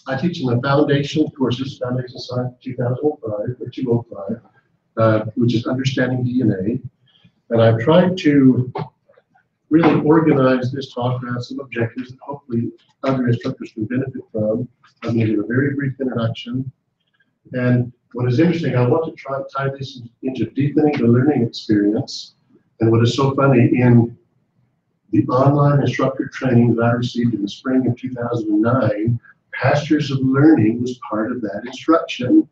I teach in the foundation courses, Foundation Science 2005 or 205, which is Understanding DNA. And I've tried to really organize this talk around some objectives that hopefully other instructors can benefit from. I'm going to give a very brief introduction. And what is interesting, I want to try to tie this into deepening the learning experience. And what is so funny, in the online instructor training that I received in the spring of 2009, Pastures of Learning was part of that instruction.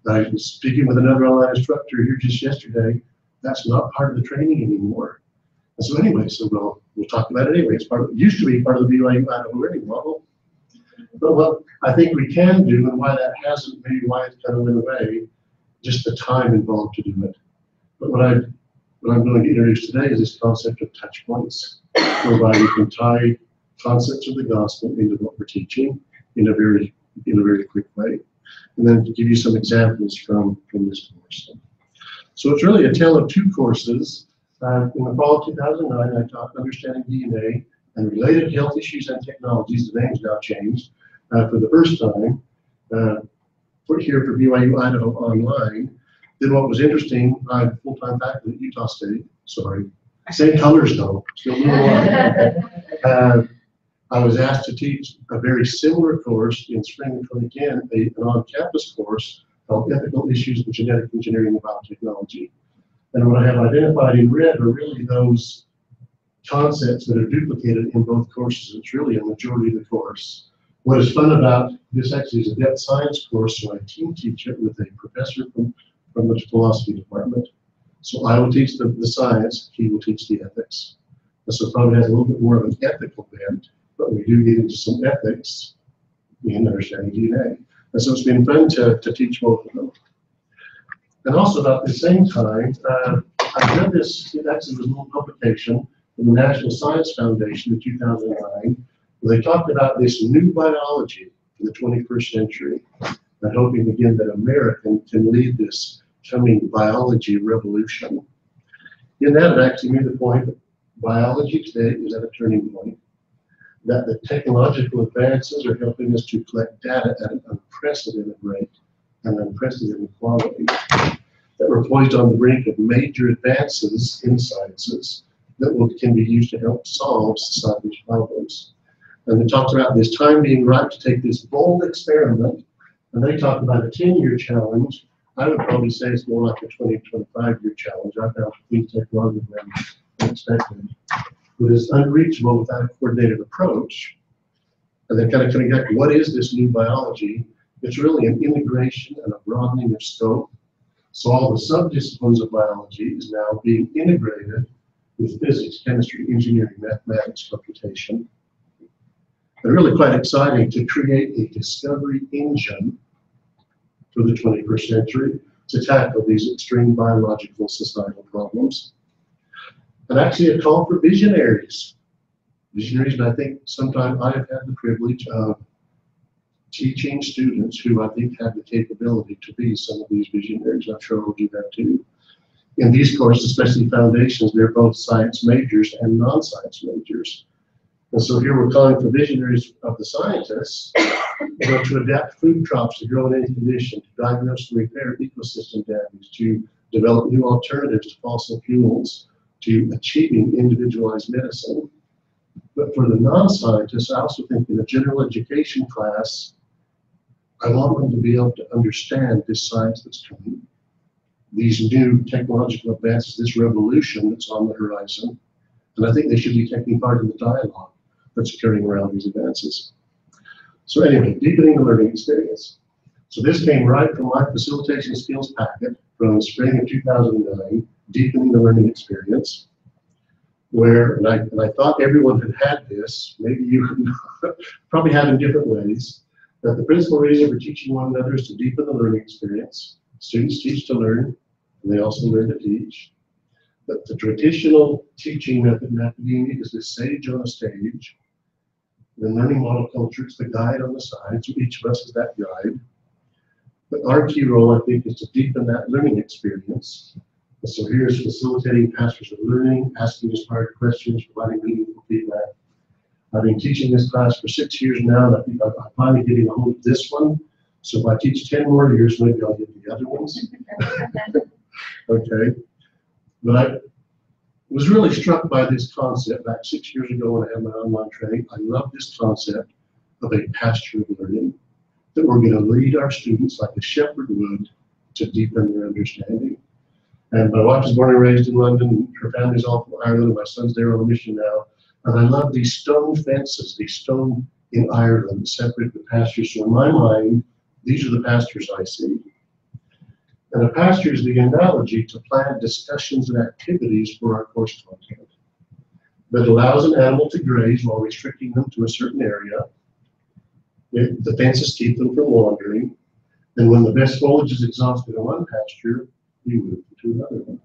I was speaking with another online instructor here just yesterday. That's not part of the training anymore. And so anyway, we'll talk about it anyway. It's part of, it used to be part of the BYU-Idaho learning model. But what I think we can do, and why that hasn't, maybe why it kind of went away, just the time involved to do it. But what I'm going to introduce today is this concept of touch points, whereby we can tie concepts of the gospel into what we're teaching in a very quick way, and then to give you some examples from this course. So it's really a tale of two courses. In the fall of 2009, I taught Understanding DNA and Related Health Issues and Technologies. The name's now changed for the first time. Here for BYU-Idaho online. Then what was interesting, I'm full-time faculty at Utah State. Sorry, same colors though. Still I was asked to teach a very similar course in spring of 2010, an on-campus course called Ethical Issues in Genetic Engineering and Biotechnology. And what I have identified in red are really those concepts that are duplicated in both courses. It's really a majority of the course. What is fun about this actually is a depth science course, so I team teach it with a professor from the philosophy department. So I will teach the science, he will teach the ethics. And so it probably has a little bit more of an ethical bent, but we do get into some ethics in Understanding DNA. And so it's been fun to teach both of them. And also about the same time, I read this, it actually was a little publication from the National Science Foundation in 2009, where they talked about this new biology for the 21st century, and hoping again that America can lead this coming biology revolution. In that, it actually made the point that biology today is at a turning point, that the technological advances are helping us to collect data at an unprecedented rate and unprecedented quality, that we're poised on the brink of major advances in sciences that can be used to help solve society's problems. And they talked about this time being right to take this bold experiment, and they talked about a 10-year challenge. I would probably say it's more like a 20 to 25-year challenge. I found it take longer than expected. But it's unreachable without a coordinated approach. And then kind of coming back, what is this new biology? It's really an integration and a broadening of scope. So all the subdisciplines of biology is now being integrated with physics, chemistry, engineering, mathematics, computation. And really quite exciting to create a discovery engine for the 21st century to tackle these extreme biological societal problems. And actually a call for visionaries. Visionaries, and I think sometimes I have had the privilege of teaching students who I think have the capability to be some of these visionaries. I'm sure we'll do that too. In these courses, especially foundations, they're both science majors and non-science majors. And so here we're calling for visionaries of the scientists, to adapt food crops to grow in any condition, to diagnose and repair ecosystem damage, to develop new alternatives to fossil fuels, to achieving individualized medicine. But for the non-scientists, I also think in a general education class, I want them to be able to understand this science that's coming, these new technological advances, this revolution that's on the horizon. And I think they should be taking part in the dialogue that's occurring around these advances. So anyway, deepening the learning experience. So this came right from my facilitation skills packet from the spring of 2009, deepening the learning experience, where, and I thought everyone had this, maybe you probably had in different ways, that the principal reason for teaching one another is to deepen the learning experience. Students teach to learn, and they also learn to teach. But the traditional teaching method in academia is the sage on a stage. The learning model culture is the guide on the side, so each of us is that guide. But our key role, I think, is to deepen that learning experience. And so here's facilitating pastures of learning, asking inspired questions, providing meaningful feedback. I've been teaching this class for 6 years now, and I think I'm finally getting a hold of this one. So if I teach 10 more years, maybe I'll get the other ones. Okay. But I was really struck by this concept back 6 years ago when I had my online training. I love this concept of a pasture of learning, that we're going to lead our students like a shepherd would to deepen their understanding. And my wife was born and raised in London. Her family's all from Ireland. My son's there on a mission now. And I love these stone fences, these stone in Ireland that separate the pastures. So in my mind, these are the pastures I see. And a pasture is the analogy to planned discussions and activities for our course content that allows an animal to graze while restricting them to a certain area. The fences keep them from wandering. And when the best foliage is exhausted in one pasture, we move to another one.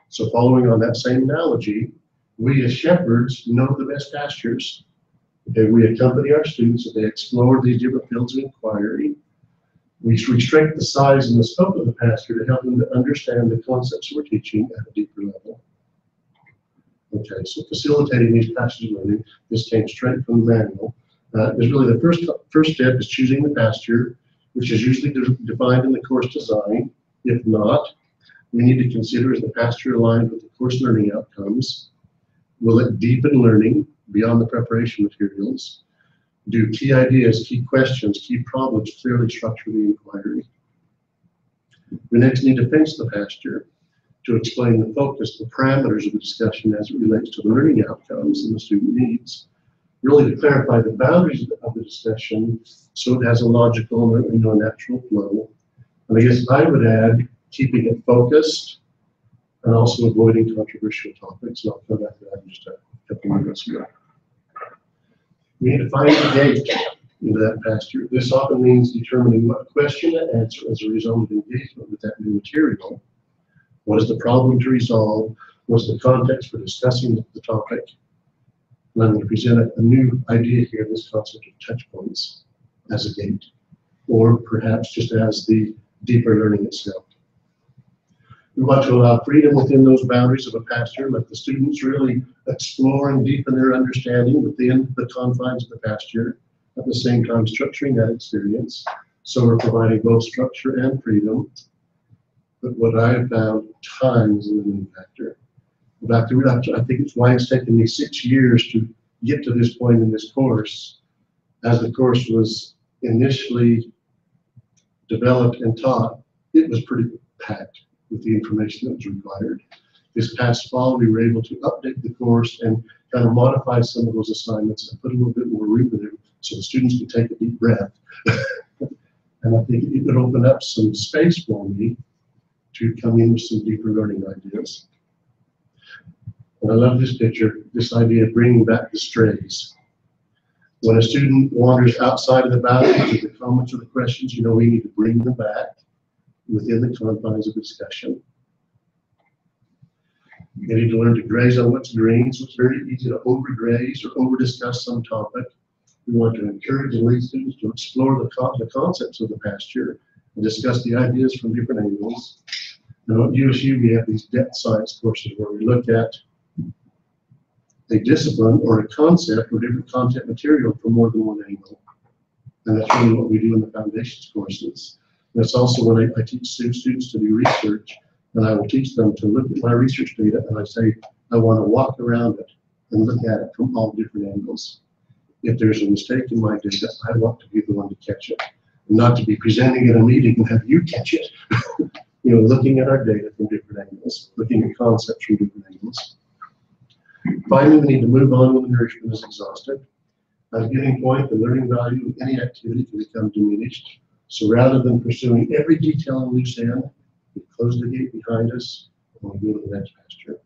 So following on that same analogy, we as shepherds know the best pastures. Okay, we accompany our students as they explore these different fields of inquiry. We restrict the size and the scope of the pasture to help them to understand the concepts we're teaching at a deeper level. Okay, so facilitating these pastures of learning, this came straight from the manual, is really the first step is choosing the pasture, which is usually defined in the course design. If not, we need to consider, is the pasture aligned with the course learning outcomes? Will it deepen learning beyond the preparation materials? Do key ideas, key questions, key problems clearly structure the inquiry? We next need to fence the pasture to explain the focus, the parameters of the discussion as it relates to the learning outcomes and the student needs. Really to clarify the boundaries of the discussion so it has a logical and a natural flow. And I guess I would add keeping it focused and also avoiding controversial topics. And I'll come back to that in just a couple of minutes ago. We need to find a gate into that pasture. This often means determining what question to answer as a result of engagement with that new material. What is the problem to resolve? What's the context for discussing the topic? And I'm going to present a new idea here, this concept of touch points as a gate, or perhaps just as the deeper learning itself. We want to allow freedom within those boundaries of a pasture, let the students really explore and deepen their understanding within the confines of the pasture, at the same time structuring that experience. So we're providing both structure and freedom. But what I have found time is a limiting factor. I think it's why it's taken me 6 years to get to this point in this course. As the course was initially developed and taught, it was pretty packed with the information that was required. This past fall, we were able to update the course and kind of modify some of those assignments and put a little bit more room in them so the students could take a deep breath. And I think it would open up some space for me to come in with some deeper learning ideas. And I love this picture, this idea of bringing back the strays. When a student wanders outside of the boundaries of the comments or the questions, you know, we need to bring them back within the confines of discussion. You need to learn to graze on what's green, so it's very easy to overgraze or over-discuss some topic. We want to encourage and lead students to explore the concepts of the pasture and discuss the ideas from different angles. Now at USU, we have these depth science courses where we look at a discipline or a concept or different content material from more than one angle. And that's really what we do in the foundations courses. That's also when I teach students to do research, and I will teach them to look at my research data, and I say, I want to walk around it and look at it from all different angles. If there's a mistake in my data, I want to be the one to catch it, not to be presenting at a meeting and have you catch it. You know, looking at our data from different angles, looking at concepts from different angles. Finally, we need to move on when the nourishment is exhausted. At a given point, the learning value of any activity can become diminished. So rather than pursuing every detail in loose end, we close the gate behind us and we go to the next pasture.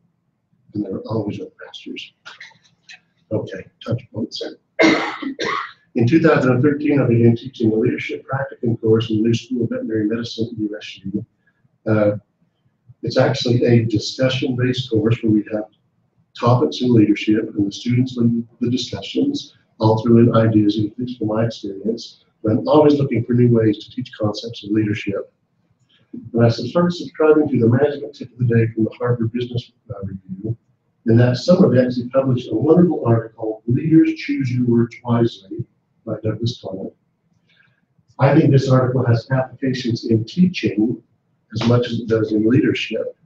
And there are always other pastures. Okay, touch points. In 2013, I began teaching the leadership practicum course in the New School of Veterinary Medicine at USU. It's actually a discussion-based course where we have topics in leadership, and the students lead the discussions, all through in ideas and things from my experience. But I'm always looking for new ways to teach concepts of leadership. And I started subscribing to the management tip of the day from the Harvard Business Review, and that summer they actually published a wonderful article, Leaders Choose Your Words Wisely by Douglas Clement. I think this article has applications in teaching as much as it does in leadership.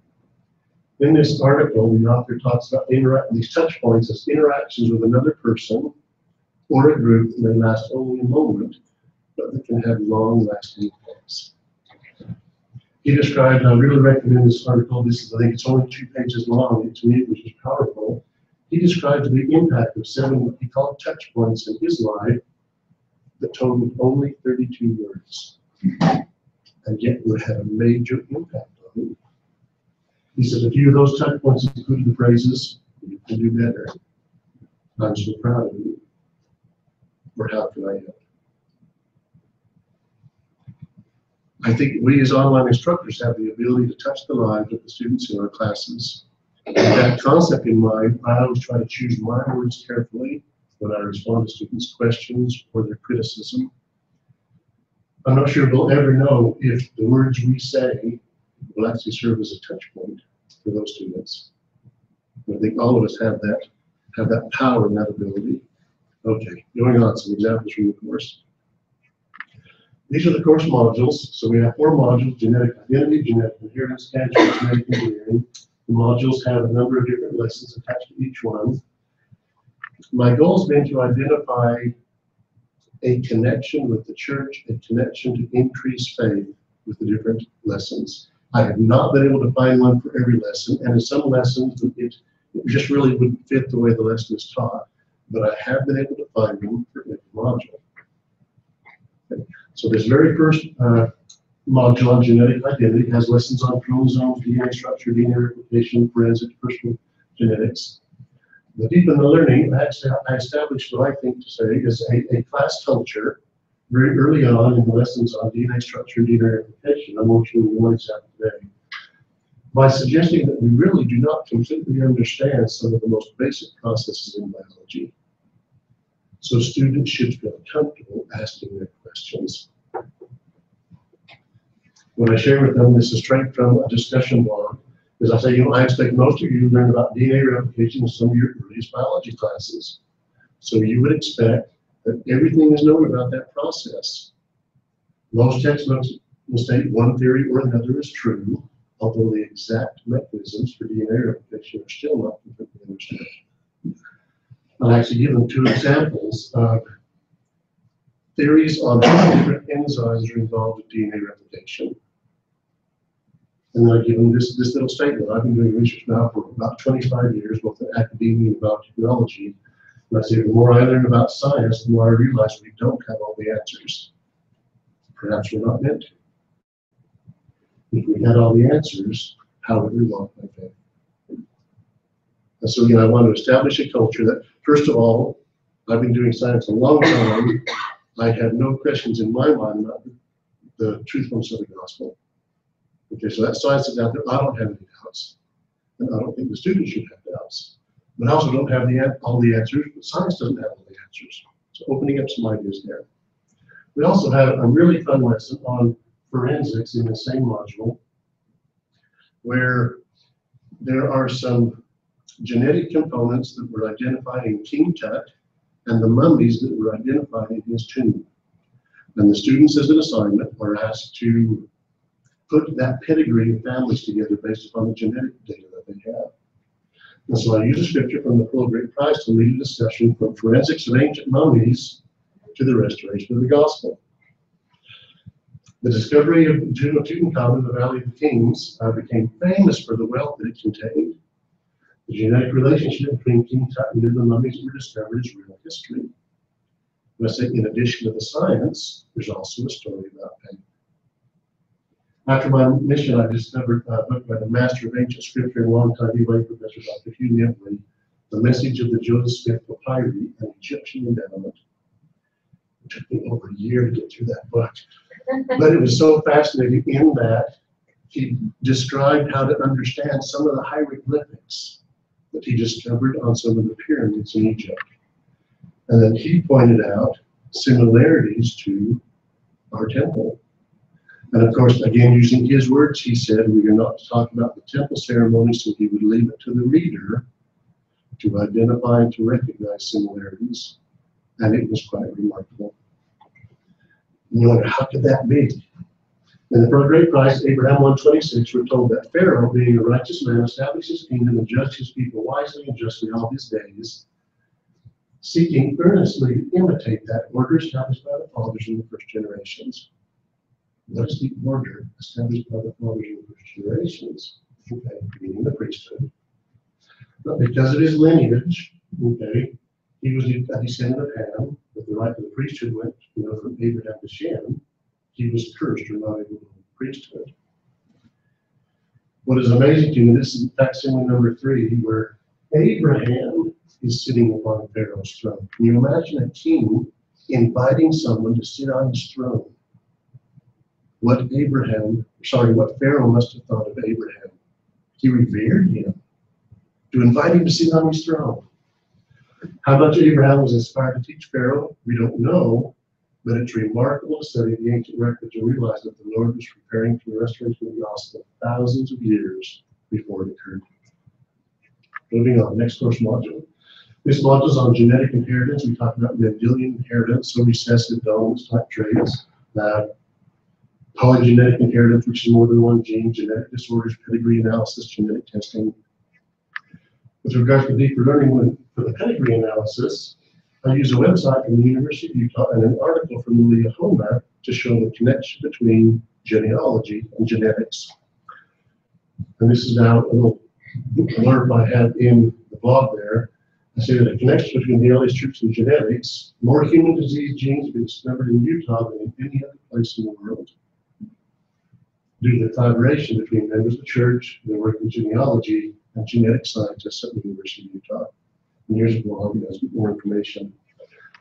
In this article, the author talks about these touch points as interactions with another person or a group that may last only a moment, but that can have long-lasting effects. He described, and I really recommend this article, I think it's only 2 pages long, and to me it was just powerful. He describes the impact of 7 what he called touch points in his life that totaled only 32 words, and yet would have a major impact on him. He says a few of those touch points included the phrases, "You can do better," "I'm so proud of you," or "How can I help?" I think we as online instructors have the ability to touch the lives of the students in our classes. With that concept in mind, I always try to choose my words carefully when I respond to students' questions or their criticism. I'm not sure we'll ever know if the words we say will actually serve as a touch point for those students. I think all of us have that power and that ability. Okay, going on, some examples from the course. These are the course modules. So we have 4 modules: genetic identity, genetic inheritance, cancer, genetic engineering. The modules have a number of different lessons attached to each one. My goal has been to identify a connection with the church, a connection to increase faith with the different lessons. I have not been able to find one for every lesson, and in some lessons it just really wouldn't fit the way the lesson is taught, but I have been able to find them for every module. Okay. So this very first module on genetic identity has lessons on chromosomes, DNA structure, DNA replication, forensics, personal genetics. The deepen the learning, I established what I think to say is a class culture very early on in the lessons on DNA structure and DNA replication. I'm going to show you one example today. By suggesting that we really do not completely understand some of the most basic processes in biology. So students should feel comfortable asking their questions. When I share with them, this is straight from a discussion blog, is I say, I expect most of you to learn about DNA replication in some of your earliest biology classes. So you would expect that everything is known about that process. Most textbooks will state one theory or another is true, although the exact mechanisms for DNA replication are still not completely understood. I'll actually give them 2 examples of theories on how different enzymes are involved in DNA replication. And then I give them this little statement. I've been doing research now for about 25 years, both in academia and biotechnology. And I say, the more I learn about science, the more I realize we don't have all the answers. Perhaps we're not meant to. If we had all the answers, how would we walk by faith? And so, I want to establish a culture that, first of all, I've been doing science a long time. I have no questions in my mind about the truthfulness of the gospel. Okay, so that science is out there. I don't have any doubts. And I don't think the students should have doubts. But I also don't have all the answers, but science doesn't have all the answers. So opening up some ideas there. We also have a really fun lesson on forensics in the same module, where there are some genetic components that were identified in King Tut and the mummies that were identified in his tomb. And the students, as an assignment, are asked to put that pedigree of families together based upon the genetic data that they have. And so I use a scripture from the Full Great Prize to lead a discussion from forensics of ancient mummies to the restoration of the gospel. The discovery of the tomb of Tutankhamun in the Valley of the Kings became famous for the wealth that it contained. The genetic relationship between King Tut and the mummies were discovered is real history. And I say, in addition to the science, there's also a story about pain. After my mission, I discovered a book by the master of ancient scripture and longtime BYU professor, Dr. Hugh Nibley, The Message of the Joseph Smith Papyri, an Egyptian endowment. It took me over a year to get through that book. But it was so fascinating in that he described how to understand some of the hieroglyphics that he discovered on some of the pyramids in Egypt. And then he pointed out similarities to our temple. And of course, again, using his words, he said we are not to talk about the temple ceremony, so he would leave it to the reader to identify and to recognize similarities, and it was quite remarkable. You wonder, how could that be? In the first great price, Abraham 1:26, we're told that Pharaoh, being a righteous man, established his kingdom and judged his people wisely and justly all his days, seeking earnestly to imitate that order established by the fathers in the first generations. What is the order established by the fathers in the first generations? Okay, meaning the priesthood. But because of his lineage, okay, he was a descendant of Ham, but the right to the priesthood went, from Abraham to Shem. He was cursed or not able to hold the priesthood. What is amazing to me, this is facsimile number 3, where Abraham is sitting upon Pharaoh's throne. Can you imagine a king inviting someone to sit on his throne? What Pharaoh must have thought of Abraham. He revered him. To invite him to sit on his throne. How much Abraham was inspired to teach Pharaoh, we don't know, but it's remarkable to study the ancient records and realize that the Lord was preparing for the restoration of the gospel thousands of years before it occurred. Moving on, next course module. This module is on genetic inheritance. We talked about Mendelian inheritance, so recessive dominance type traits, polygenetic inheritance, which is more than one gene, genetic disorders, pedigree analysis, genetic testing. With regards to deeper learning for the pedigree analysis, I use a website from the University of Utah and an article from Leah Homer to show the connection between genealogy and genetics. And this is now a little blurb I had in the blog there. I say that a connection between the earliest church and genetics, more human disease genes have been discovered in Utah than in any other place in the world. Due to the collaboration between members of the church, their work in genealogy, and genetic scientists at the University of Utah. And here's a blog that has more information.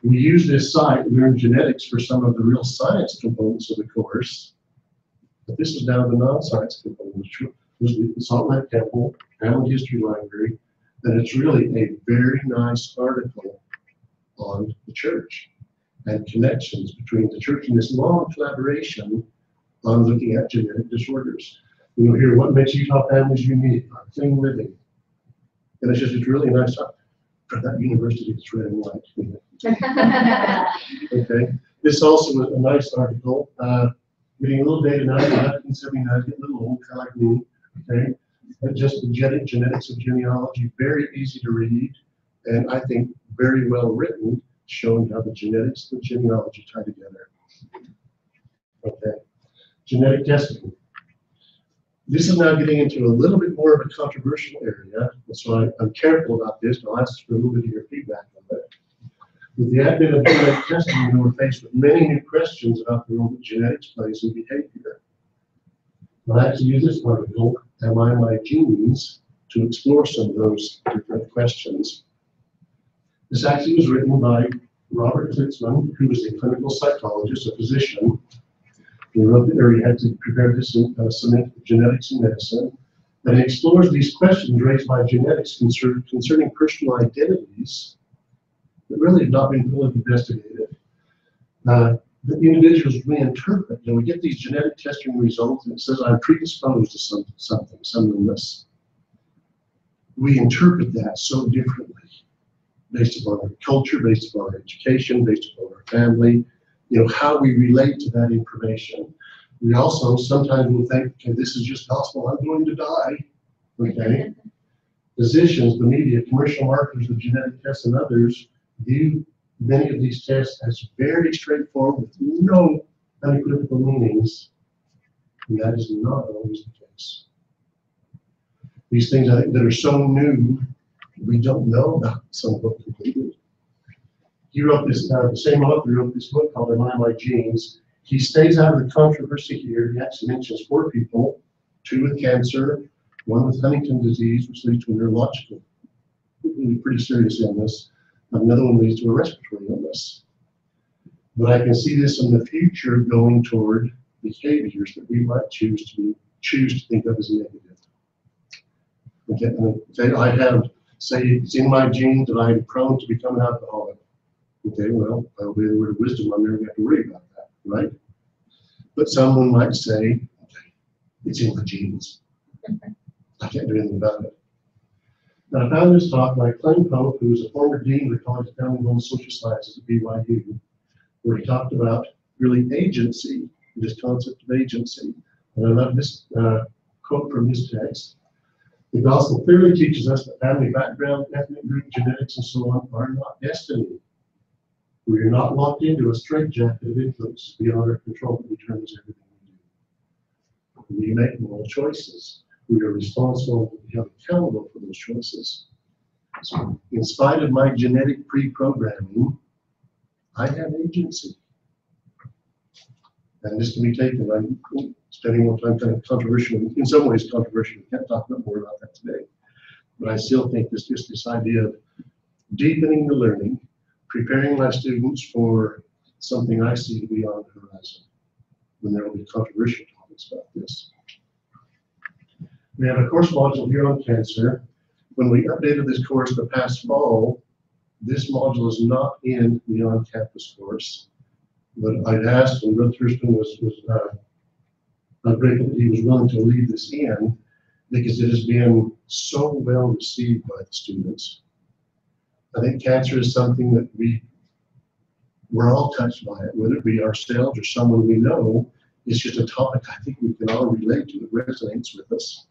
We use this site to learn genetics for some of the real science components of the course, but this is now the non-science component, which was the Salt Lake Temple, Family History Library, and it's really a very nice article on the church and connections between the church and this long collaboration on looking at genetic disorders. You'll hear what makes Utah families unique, our clean living. And it's really nice stuff. For that university, it's red and white. Okay. This also was a nice article. Getting a little dated now, 1979, getting a little old, kind of like me. Okay. But just the genetics of genealogy, very easy to read, and I think very well written, showing how the genetics and genealogy tie together. Okay. Genetic testing. This is now getting into a little bit more of a controversial area, so I'm careful about this, and I'll ask for a little bit of your feedback on it. With the advent of genetic testing, we're faced with many new questions about the role that genetics plays in behavior. I'll actually use this article, Am I My Genes, to explore some of those different questions. This actually was written by Robert Klitzman, who is a clinical psychologist, a physician. He had to prepare this in genetics and medicine, and he explores these questions raised by genetics concerning personal identities that really have not been fully investigated. The individuals reinterpret, we get these genetic testing results, and it says I'm predisposed to something, some illness. We interpret that so differently, based upon our culture, based upon our education, based upon our family. How we relate to that information. We also sometimes will think, okay, this is just gospel, I'm going to die. Okay. Physicians, the media, commercial marketers of genetic tests and others view many of these tests as very straightforward with no unequivocal meanings. And that is not always the case. These things I think that are so new, we don't know about some of them completely. He wrote this, the same author wrote this book called Am I My Genes. He stays out of the controversy here. He actually mentions 4 people, 2 with cancer, 1 with Huntington's disease, which leads to a neurological, pretty serious illness. Another one leads to a respiratory illness. But I can see this in the future going toward behaviors that we might choose to think of as negative. Okay, I have, say it's in my genes that I am prone to become an alcoholic. Okay, well, I'll be the word of wisdom. I'm never going to have to worry about that, right? But someone might say, okay, it's in my genes. I can't do anything about it. And I found this talk by Clem Pope, who was a former dean of the College of Family and Social Sciences at BYU, where he talked about really agency, this concept of agency. And I love this quote from his text. The gospel clearly teaches us that family background, ethnic group, genetics, and so on are not destiny. We are not locked into a straitjacket of influence beyond our control that determines everything we do. We make moral choices. We are responsible and we are accountable for those choices. So, in spite of my genetic pre-programming, I have agency. And this can be taken, I'm spending more time kind of controversial, in some ways controversial, we can't talk more about that today. But I still think this idea of deepening the learning, preparing my students for something I see to be on the horizon, when there will be controversial topics about this. We have a course module here on cancer. When we updated this course the past fall, this module is not in the on-campus course. But I'd asked, and Brother Thurston was grateful that he was willing to leave this in, because it has been so well received by the students. I think cancer is something that we're all touched by it, whether it be ourselves or someone we know. It's just a topic I think we can all relate to, that resonates with us.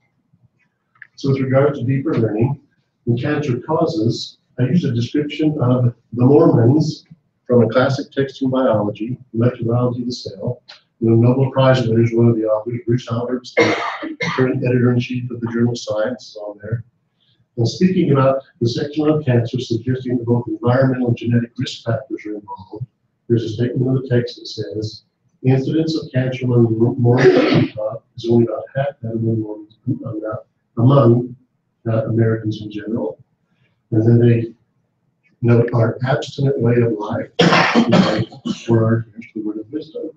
So with regard to deeper learning, in cancer causes, I used a description of the Mormons from a classic text in biology, Molecular Biology of the Cell. The Nobel Prize winners, one of the authors, Bruce Alberts, the current editor-in-chief of the journal Science, is on there. And speaking about the section on cancer, suggesting that both environmental and genetic risk factors are involved, there's a statement in the text that says, incidence of cancer among Mormons in Utah is only about half that among Americans in general. And then they note our abstinent way of life for our the word of wisdom.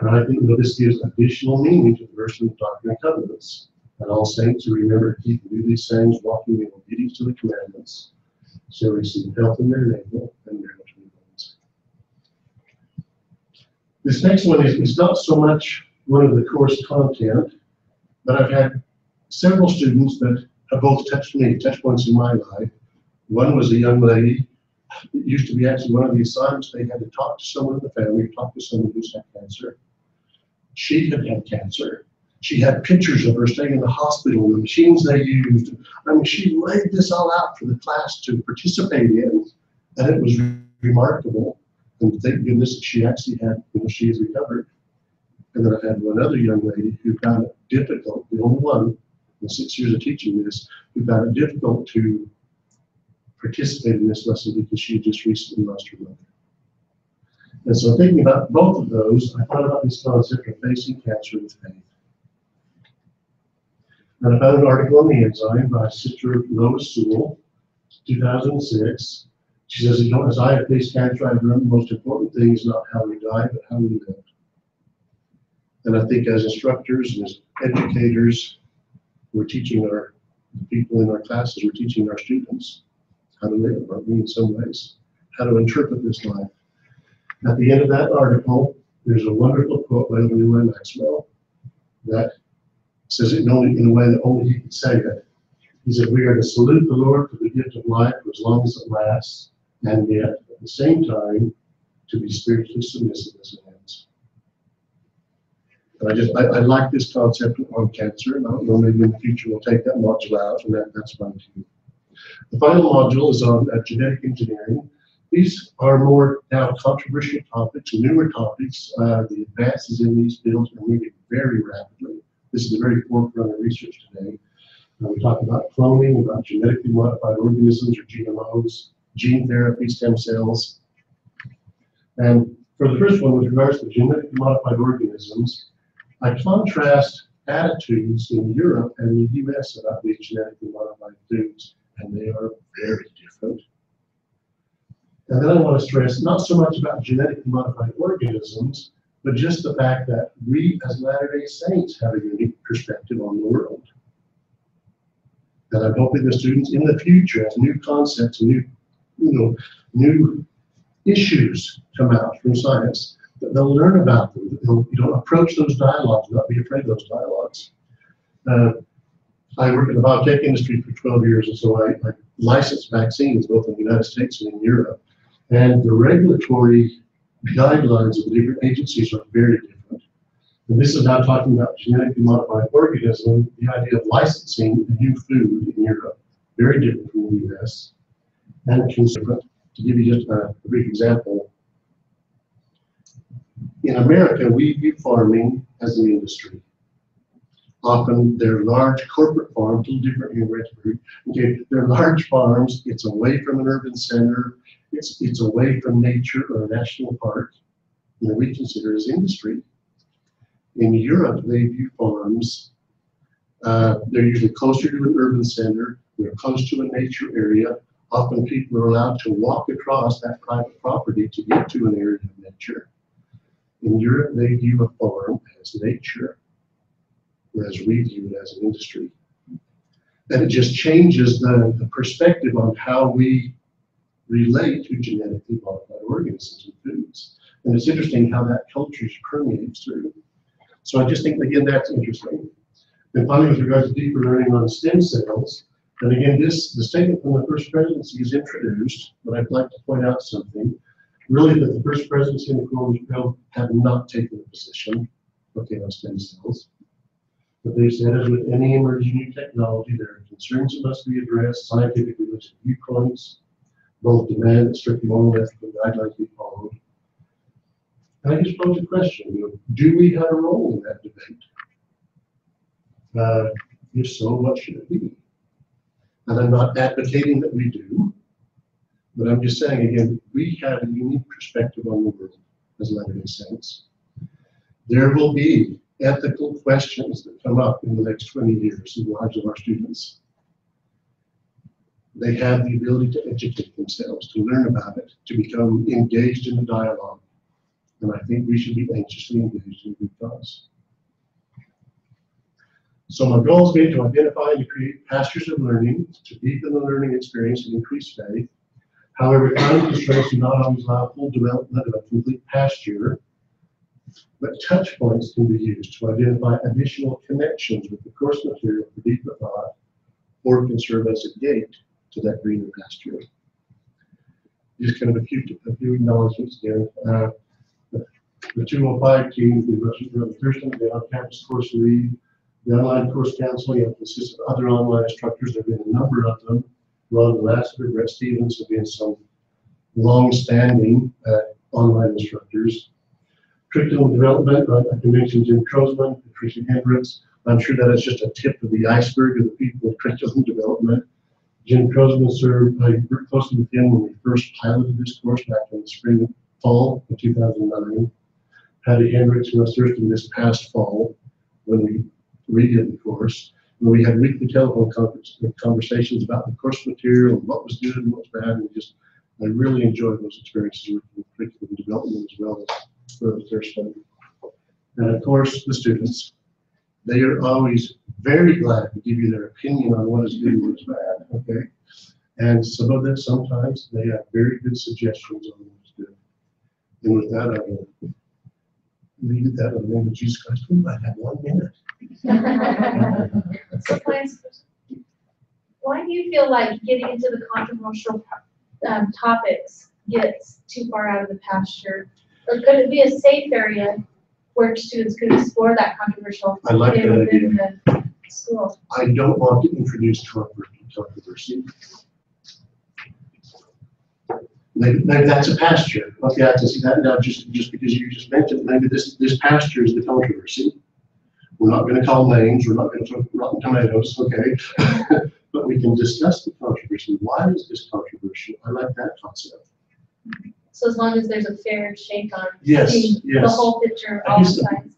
And I think this gives additional meaning to the verse in the Doctrine and Covenants. And all saints who remember to keep and do these things, walking in obedience to the commandments, shall receive health in their navel and marital bones. This next one is not so much one of the course content, but I've had several students that have both touched me, touch points in my life. One was a young lady. It used to be actually one of the assignments. They had to talk to someone in the family, talk to someone who's had cancer. She had had cancer. She had pictures of her staying in the hospital, the machines they used. I mean, she laid this all out for the class to participate in, and it was remarkable. And thank goodness that she actually had, she has recovered. And then I had one other young lady who found it difficult, the only one in 6 years of teaching this, who found it difficult to participate in this lesson because she had just recently lost her mother. And so thinking about both of those, I thought about this concept of facing cancer with faith. And I found an article on the enzyme by Sister Lois Sewell, 2006. She says, as I have faced cancer, I've learned the most important thing is not how we die, but how we live. And I think as instructors and as educators, we're teaching our people in our classes, we're teaching our students how to live, aren't we, in some ways, how to interpret this life. At the end of that article, there's a wonderful quote by Leroy Maxwell that says it in a way that only he can say it. He said, we are to salute the Lord for the gift of life for as long as it lasts, and yet, at the same time, to be spiritually submissive as it ends. And I like this concept on cancer, and I don't know, maybe in the future we'll take that module out, and that's fine too. The final module is on genetic engineering. These are more now controversial topics, newer topics. The advances in these fields are moving very rapidly. This is the very forefront of research today. We talk about cloning, about genetically modified organisms or GMOs, gene therapy, stem cells. And for the first one, with regards to genetically modified organisms, I contrast attitudes in Europe and the US about these genetically modified foods, and they are very different. And then I want to stress not so much about genetically modified organisms, but just the fact that we as Latter-day Saints have a unique perspective on the world. And I'm hoping the students in the future, as new concepts, new issues come out from science, that they'll learn about them. They'll approach those dialogues, not be afraid of those dialogues. I worked in the biotech industry for 12 years, and so I licensed vaccines both in the United States and in Europe. And the regulatory guidelines of the different agencies are very different. And this is now talking about genetically modified organism, the idea of licensing a new food in Europe, very different from the US. And consumer. To give you just a brief example, in America, we view farming as an industry. Often they're large corporate farms, a little different here in Rexburg. Okay, they're large farms, it's away from an urban center, it's away from nature or a national park. You know, we consider it as industry. In Europe, they view farms, they're usually closer to an urban center, they're close to a nature area. Often people are allowed to walk across that private property to get to an area of nature. In Europe, they view a farm as nature, whereas we view it as an industry. And it just changes the perspective on how we relate to genetically modified organisms and foods. And it's interesting how that culture permeates through. So I just think, again, that's interesting. And finally, with regards to deeper learning on stem cells, and again, the statement from the first presidency is introduced, but I'd like to point out something. Really, that the first presidency and the Columbus Bill have not taken a position, okay, on stem cells. But they said, as with any emerging new technology, there are concerns that must be addressed, scientific religious viewpoints, both demand that strict moral and ethical guidelines be followed. And I just pose a question, you know, do we have a role in that debate? If so, what should it be? And I'm not advocating that we do, but I'm just saying, again, we have a unique perspective on the world as Latter-day Saints. There will be ethical questions that come up in the next 20 years in the lives of our students. They have the ability to educate themselves, to learn about it, to become engaged in the dialogue. And I think we should be anxiously engaged in a good cause. So my goal has been to identify and to create pastures of learning, to deepen the learning experience and increase faith. However, time constraints do not always allow full development of a complete pasture, but touch points can be used to identify additional connections with the course material for deeper thought, or can serve as a gate to that greener pasture. Just kind of a few acknowledgements again. The 205 team, the Thurston, the on-campus course lead, the online course counseling consists of other online instructors. There have been a number of them. Ron Lassiter, Brett Stevens have been some long-standing online instructors. Curriculum development, I can mention Jim Crosman, Patricia Hendricks. I'm sure that is just a tip of the iceberg of the people in curriculum development. Jim Crosman served, I worked closely with him when we first piloted this course back in the spring, fall of 2009. Patty Hendricks was Thurston this past fall when we redid the course. And we had weekly telephone conversations about the course material and what was good and what was bad. And I really enjoyed those experiences working with curriculum development as well as for Thurston. And of course, the students. They are always very glad to give you their opinion on what is good and what is bad, okay? And some of them, sometimes, they have very good suggestions on what is good. And with that, I will leave it that in the name of Jesus Christ. We might have 1 minute. So, why do you feel like getting into the controversial topics gets too far out of the pasture? Or could it be a safe area where students could explore that controversial I like that idea. within the school? I don't want to introduce controversy. Maybe that's a pasture. Okay, I can see that now just because you just mentioned maybe this pasture is the controversy. We're not going to call names, we're not going to talk rotten tomatoes, okay? But we can discuss the controversy. Why is this controversial? I like that concept. So as long as there's a fair shake on Yes, the whole picture, all the sides.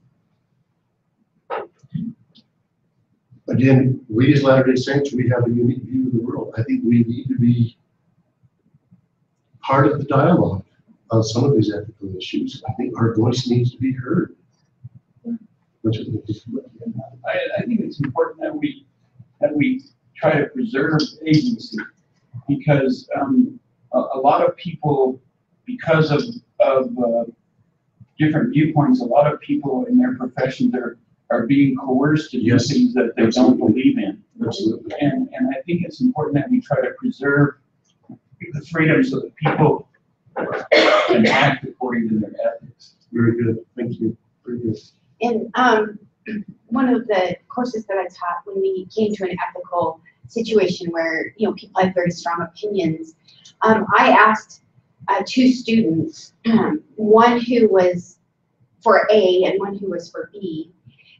Again, we as Latter-day Saints, we have a unique view of the world. I think we need to be part of the dialogue on some of these ethical issues. I think our voice needs to be heard. I think it's important that we try to preserve agency, because a lot of people, because of different viewpoints, a lot of people in their professions are being coerced to do things that they don't believe in. Absolutely. And I think it's important that we try to preserve the freedom so that people can act according to their ethics. Very good. Thank you. Very good. And one of the courses that I taught when we came to an ethical situation where, you know, people had very strong opinions, I asked two students, one who was for A and one who was for B,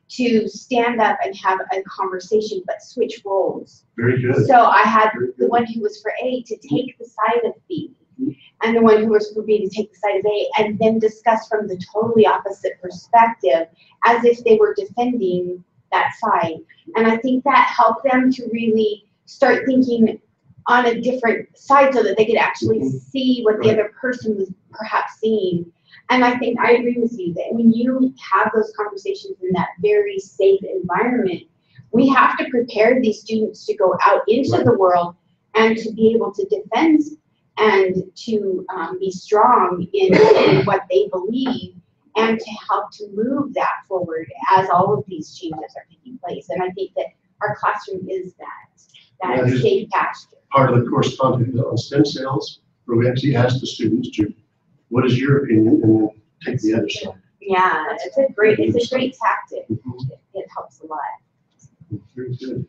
to stand up and have a conversation but switch roles. Very good. So I had the one who was for A to take the side of B, and the one who was for B to take the side of A, and then discuss from the totally opposite perspective as if they were defending that side. And I think that helped them to really start thinking on a different side so that they could actually see what the other person was perhaps seeing. And I think I agree with you that when you have those conversations in that very safe environment, we have to prepare these students to go out into the world and to be able to defend and to be strong in what they believe and to help to move that forward as all of these changes are taking place. And I think that our classroom is that safe pasture. Part of the course content on stem cells, where we actually ask the students to, what is your opinion, and then take the other side. Yeah, it's a great tactic. It helps a lot. Very good.